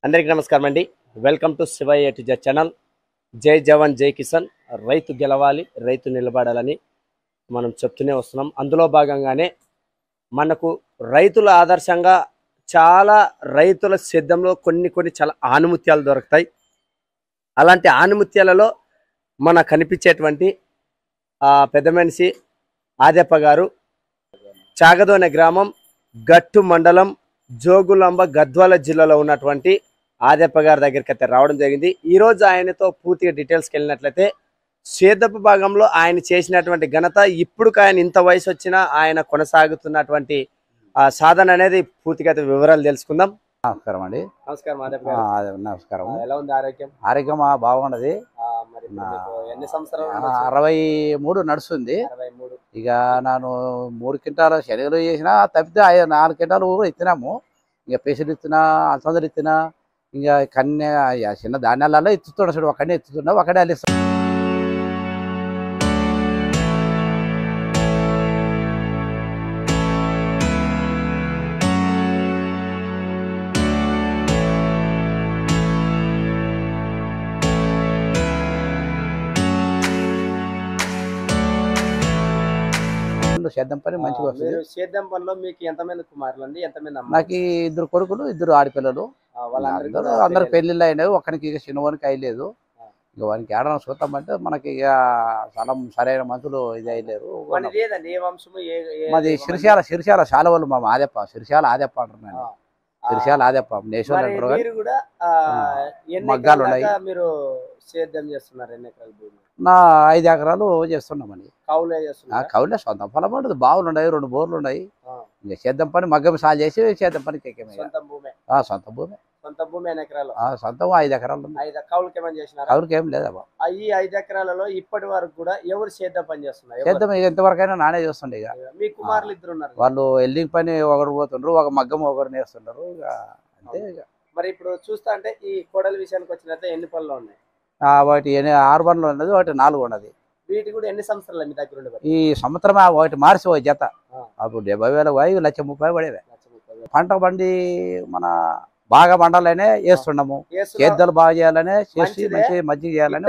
అందరికీ నమస్కారం అండి. వెల్కమ్ టు శివయ్య టు జ ఛానల్. జై జవాన్ జై కిసాన్. రైతు గెలవాలి, రైతు నిలబడాలని మనం చెప్తూనే వస్తున్నాం. అందులో భాగంగానే మనకు రైతుల ఆదర్శంగా చాలా రైతుల సేద్యంలో కొన్ని చాలా ఆణిముత్యాలు దొరుకుతాయి. అలాంటి ఆణిముత్యాలలో మన కనిపించేటువంటి పెద్ద మనిషి ఆదెప్ప గారు, చాగదోనె గ్రామం, గట్టు మండలం, జోగులాంబ, గద్వాల జిల్లాలో ఉన్నటువంటి ఆదెప్ప గారి దగ్గరికి అయితే రావడం జరిగింది. ఈరోజు ఆయనతో పూర్తిగా డీటెయిల్స్కి వెళ్ళినట్లయితే సేద్యపు భాగంలో ఆయన చేసినటువంటి ఘనత, ఇప్పుడు ఆయన ఇంత వయసు వచ్చినా ఆయన కొనసాగుతున్నటువంటి సాధన అనేది పూర్తిగా వివరాలు తెలుసుకుందాం. నమస్కారం అండి. నమస్కారం ఆదెప్ప గారు. నమస్కారం. ఎలా ఉంది ఆరోగ్యం? ఆరోగ్యం బాగున్నది. ఎన్ని సంవత్సరాలు? 63 నడుస్తుంది. 63. ఇక నేను 3 క్వింటాలు శనగలు చేసినా తప్పితే 4 క్వింటాలు ఇచ్చినాము. ఇక పెసలు ఇచ్చినా, అలసందలు ఇచ్చినా, ఇంకా కన్య చిన్న ధాన్యాలలో ఎత్తుతున్నా. చూడు, ఒకడే ఎత్తుతున్నా, ఒకడే అల్లిస్తున్నా. సేద్యం పని మంచిగా వస్తుంది. సేద్యం పనిలో మీకు ఎంతమంది కుమారులు అండి? ఎంతమంది? నాకు 2 కొడుకులు, 2 ఆడపిల్లలు. అందరు పెళ్లిళ్ళు అయినాయి. ఒకరికి ఇక చిన్నవానికి అయ్యలేదు. ఇక వానికి ఏడన చూద్దామంటే మనకి ఇక స్థలం సరైన మంతులు ఇది అయ్యలేరు. మాది సిరిశాల శాలవాళ్ళు. మా ఆదెప్ప సిరిశాల ఆదెప్ప అంటున్నాను. సిరిశాల ఆదెప్ప నేషనల్ అంటారు. మగ్గాలు ఉన్నాయి. మీరు సేద్యం చేస్తున్నారు? ఎన్ని ఎకరాలు భూమి? నా 5 ఎకరాలు చేస్తున్నామండి. కౌలే సొంత పొలం ఉంటుంది. బావులు ఉన్నాయి, 2 బోర్లు ఉన్నాయి. ఇంకా సేద్యం పని మగ్గం సాగు చేసి సేద్యం పనికి ఎక్కేమే. సొంత భూమి. సొంతం 5 ఎకరాలు. కౌలుకి ఏం లేదా? ఈ 5 ఎకరాలలో ఇప్పటి వరకు కూడా ఎవరు సేద్యం పని చేస్తున్నారు? సేద్యం ఎంతవరకైనా నానే చేస్తుండే. ఇక మీ కుమారులు 2 ఉన్నారు. వాళ్ళు ఎల్లింగ్ పని ఒకరు పోతుండ్రు, ఒక మగ్గం ఒకరు నేస్తున్నారు. ఇక అంతే. మరి ఇప్పుడు చూస్తా అంటే ఈ కోడల విషయానికి వచ్చినట్లయితే ఎన్ని పనులు ఉన్నాయి? ఒకటి 6 బండ్లు ఉన్నది, ఒకటి 4 ఉన్నది. వీటి కూడా ఎన్ని సంవత్సరాలు మీ దగ్గర ఉండే? ఈ సంవత్సరం ఒకటి మార్చి ఒక జత. అప్పుడు 70,000 పోయి 1,30,000 పడేవి. పంట బండి మన బాగా బండాలనే వేస్తున్నాము. సేద్యాలు బాగా చేయాలనే చేసి మంచి చేయాలని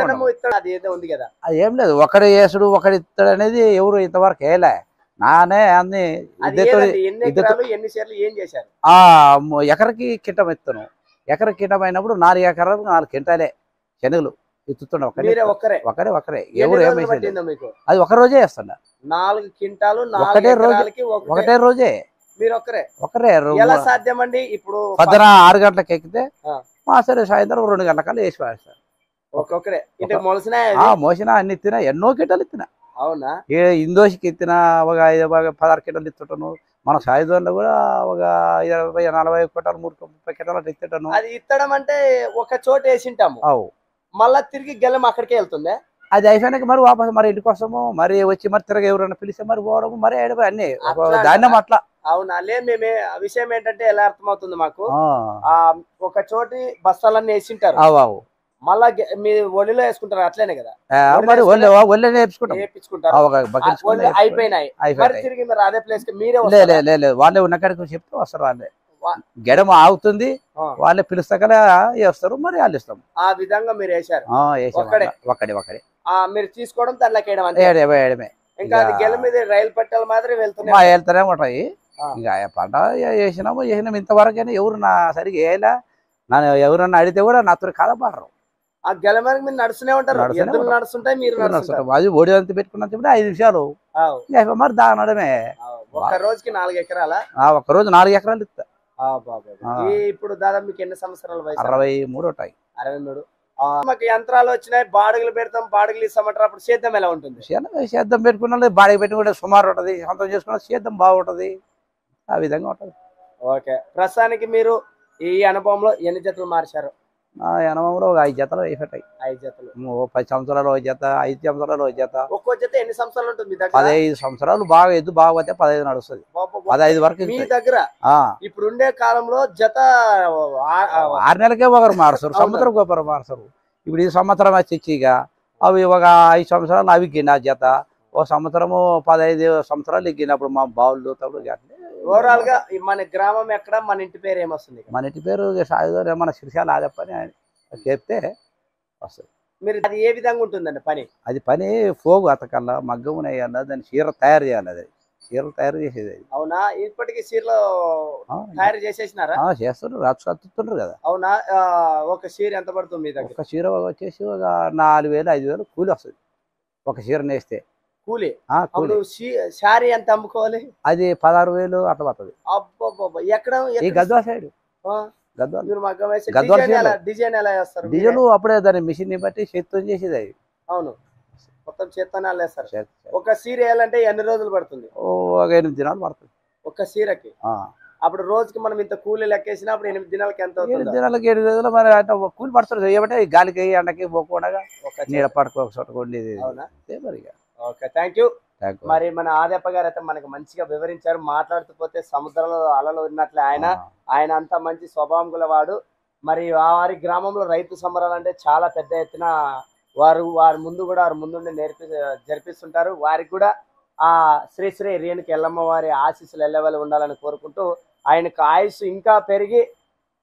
ఉంది కదా. అది ఏం లేదు, ఒకటి వేసుడు ఒకటి ఇస్తాడు అనేది ఎవరు ఇంతవరకు వేయలే. నానే అన్ని ఎకరకి కింటం ఎత్తాను. ఎకరకి కింటం అయినప్పుడు 4 ఎకరాలకు 4 క్వింటాలే శనగలు ఎత్తుతున్నా. ఒకరే ఎవరు ఏమైంది అది ఒక రోజే వేస్తున్నా. 4 క్వింటాలు ఒకటే రోజే. మీరు ఒకరే ఎలా సాధ్యం అండి? ఇప్పుడు 6 గంటలకు ఎక్కితే సరే సాయంత్రం 2 గంటల వేసి పారేస్తారు. మోసినా అన్ని ఇచ్చినా, ఎన్నో కింటాలు ఇచ్చినా. అవునా? ఇందోషికి ఇచ్చినా ఒక 16 కింటాలు ఇస్తుంటాను. మన సాయుధంలో కూడా ఒక 20-40 క్వింటాలు 30 క్వింటాలు ఇస్తుంటాను. అది ఇత్తడం అంటే ఒక చోట వేసింటాము, మళ్ళా తిరిగి గెలం అక్కడికే వెళ్తుంది. అది అయిపోయినాక మరి వాపస్ మరి ఇంటికి వస్తాము. మరి వచ్చి మరి తిరగ ఎవరైనా పిలిస్తే మరి పోవడము, మరి అన్ని ధాన్యం అట్లా. అవునా? మేమే విషయం ఏంటంటే ఎలా అర్థమవుతుంది మాకు, ఒక చోటి బస్తాలన్నీ వేసింటారు, మళ్ళా మీ ఒళ్ళిలో వేసుకుంటారు. అట్లేనే కదా? మరి అయిపోయినాయి. తిరిగి మీరు అదే ప్లేస్ కి మీరే వాళ్ళే ఉన్న కాడికి చెప్తే వస్తారు. వాళ్ళే గెడమ ఆగుతుంది, వాళ్ళే పిలుస్తాకనే వేస్తారు, మరి వాళ్ళు ఇస్తాం. ఆ విధంగా మీరు వేసారు. ఒకడే మీరు తీసుకోవడం దాంట్లోకి ఇంకా గెల మీద రైలు పట్టాల మాదిరి వెళ్తూనే ఉంటాయి. ఇంకా పంట వేసినాము ఇంతవరకైనా ఎవరు నా సరిగ్గా వేయలే. నన్ను ఎవరన్నా అడిగితే కూడా నాతో కాదపడరు. ఆ గెల మీద మీరు నడుస్తూనే ఉంటారు. నడుస్తుంటాయి, మీరు నడుస్తుంటారు. అది ఓడి అంతా పెట్టుకున్నా 5 నిమిషాలు మరి దానడమే. ఒక రోజుకి 4 ఎకరాల? ఒక రోజు 4 ఎకరాలు ఇస్తా. ఇప్పుడు దాదాపు మీకు ఎన్ని సంవత్సరాల వయసు? 63 ఉంటాయి. 63. మాకు యంత్రాలు వచ్చినాయి, బాడుగులు పెడతాం, బాడుగులు ఇస్తామంటారు. అప్పుడు సేద్యం ఎలా ఉంటుంది? సేద్యం పెట్టుకున్నా బాడీ పెట్టుకుంటే సుమారు ఉంటుంది. సొంతం చేసుకున్న సేద్యం బాగుంటది. ఆ విధంగా ఉంటది. ఓకే. ప్రస్తుతానికి మీరు ఈ అనుభవంలో ఎన్ని జతలు మార్చారు? ఆ అనుభవంలో ఒక 5 జతలు అయిపోతాయి. 5 జతలు. 10 సంవత్సరాలు ఒక జత, 5 సంవత్సరాలు ఒక జత. ఒక్కో జత ఎన్ని సంవత్సరాలు ఉంటుంది? 15 సంవత్సరాలు. బాగా ఎద్దు బాగా పోతే 15 నడుస్తుంది. 15 వరకు మీ దగ్గర. ఇప్పుడు ఉండే కాలంలో జత 6 నెలలకే ఒకరు మారుస్తారు, సంవత్సరం ఒకరు మారుస్తారు. ఇప్పుడు ఈ సంవత్సరం వచ్చి ఇక అవి ఒక 5 సంవత్సరాలు అవి గిన్న జత. ఒక సంవత్సరము 15 సంవత్సరాలు ఎక్కినప్పుడు మా బావులు తప్పుడు ఓవరాల్ గా మన గ్రామం ఎక్కడ, మన ఇంటి పేరు ఏమొస్తుంది? మన ఇంటి పేరు సాయుధ మన శిర్షాల ఆదప్ప అని చెప్తే వస్తుంది. మీరు అది ఏ విధంగా ఉంటుందండి పని? అది పని పోగు అతకల్లా మగ్గం వేయాలి, దాన్ని చీర తయారు చేయాలి, అది చీరలు తయారు చేసేది అది. అవునా? ఇప్పటికి చీరలో తయారు చేసేసినారా? చేస్తుండ్రు, రాచుతుండ్రు కదా. అవునా? ఒక చీర ఎంత పడుతుంది మీ దగ్గర? ఒక చీర వచ్చేసి ఒక 4,000 5,000 కూలి వస్తుంది ఒక చీర నేస్తే. కూలి? కూలి. శారీ ఎంత అమ్ముకోవాలి? అది 16,000 అట్లా పడుతుంది. అబ్బబ్బబ్బ! ఎక్కడ? ఈ గద్వాల సైడ్. గద్వాల మీరు మగ్గం వేసి గద్వాల డిజైన్ ఎలా చేస్తారు? డిజైన్ అప్పుడే దాన్ని మిషన్ ని బట్టి చేతితో చేసేది అది. అవును, మొత్తం చేత్తోనే అల్లేస్తారు. ఒక చీర వేయాలంటే ఎన్ని రోజులు పడుతుంది? ఒక 8 దినాలు పడుతుంది ఒక చీరకి. అప్పుడు రోజుకి మనం ఇంత కూలి లెక్కేసినా అప్పుడు 8 దినాలకి ఎంత అవుతుంది? 8 దినాలకి 8 రోజులు మరి అంటే కూలి పడుతుంది. ఏమంటే గాలికి ఎండకి పోకుండా నీడ పడుకో ఒక చోట ఉండేది. అవునా? మరి ఓకే, థ్యాంక్ యూ. మరి మన ఆదప్ప గారు అయితే మనకి మంచిగా వివరించారు. మాట్లాడుతూ పోతే సముద్రంలో అలలు ఉన్నట్లే ఆయన అంత మంచి స్వభావం గల వాడు. మరి వారి గ్రామంలో రైతు సంబరాలు అంటే చాలా పెద్ద ఎత్తున వారి ముందుండి జరిపిస్తుంటారు. వారికి కూడా ఆ శ్రీ శ్రీ రేణుకి ఎల్లమ్మ వారి ఆశీస్సులు ఎల్లవెల్ల ఉండాలని కోరుకుంటూ ఆయనకు ఆయుష్ ఇంకా పెరిగి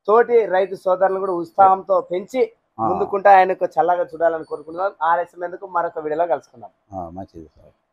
తోటి రైతు సోదరులు కూడా ఉత్సాహంతో పెంచి ముందుకుంటే ఆయనకు చల్లగా చూడాలని కోరుకుంటున్నాం. ఆలస్యం ఎందుకు, మరొక వీడియోలో కలుసుకుందాం. మంచిది సార్.